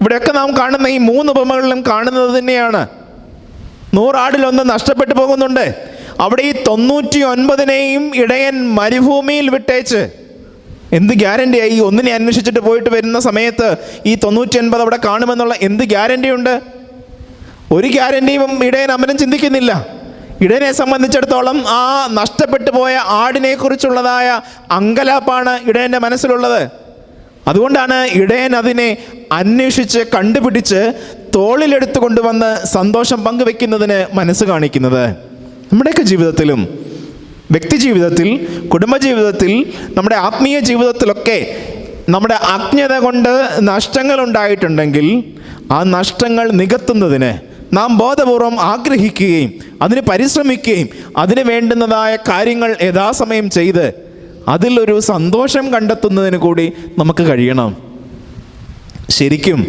ഇവിടെയൊക്കെ നാം കാണുന്ന ഈ 3 ഉപമകളിലും കാണുന്നത് തന്നെയാണ്. 100 ആടിലൊന്ന് നഷ്ടപ്പെട്ടു പോകുന്നുണ്ട്. അവിടെ ഈ 99നെയും ഇടയൻ മരുഭൂമിയിൽ വിട്ടേച്ച്, എന്ത് ഗ്യാരണ്ടിയായി? ഒന്നിനെ അന്വേഷിച്ചിട്ട് പോയിട്ട് വരുന്ന സമയത്ത് ഈ 99 അവിടെ കാണുമെന്നുള്ള എന്ത് ഗ്യാരണ്ടി ഉണ്ട്? ഒരു ഗ്യാരണ്ടിയും ഇടയൻ അമരം ചിന്തിക്കുന്നില്ല. ഇടയനെ സംബന്ധിച്ചിടത്തോളം ആ നഷ്ടപ്പെട്ടു പോയ ആടിനെ കുറിച്ചുള്ളതായ അങ്കലാപ്പാണ് ഇടയൻ്റെ മനസ്സിലുള്ളത്. അതുകൊണ്ടാണ് ഇടയൻ അതിനെ അന്വേഷിച്ച് കണ്ടുപിടിച്ച് തോളിലെടുത്ത് കൊണ്ടുവന്ന് സന്തോഷം പങ്കുവെക്കുന്നതിന് മനസ്സ് കാണിക്കുന്നത്. നമ്മുടെയൊക്കെ ജീവിതത്തിലും, വ്യക്തി ജീവിതത്തിൽ, കുടുംബജീവിതത്തിൽ, നമ്മുടെ ആത്മീയ ജീവിതത്തിലൊക്കെ നമ്മുടെ അജ്ഞത കൊണ്ട് നഷ്ടങ്ങൾ ഉണ്ടായിട്ടുണ്ടെങ്കിൽ ആ നഷ്ടങ്ങൾ നികത്തുന്നതിന് നാം ബോധപൂർവം ആഗ്രഹിക്കുകയും അതിന് പരിശ്രമിക്കുകയും അതിന് വേണ്ടുന്നതായ കാര്യങ്ങൾ യഥാസമയം ചെയ്ത് അതിലൊരു സന്തോഷം കണ്ടെത്തുന്നതിന് കൂടി നമുക്ക് കഴിയണം. ശരിക്കും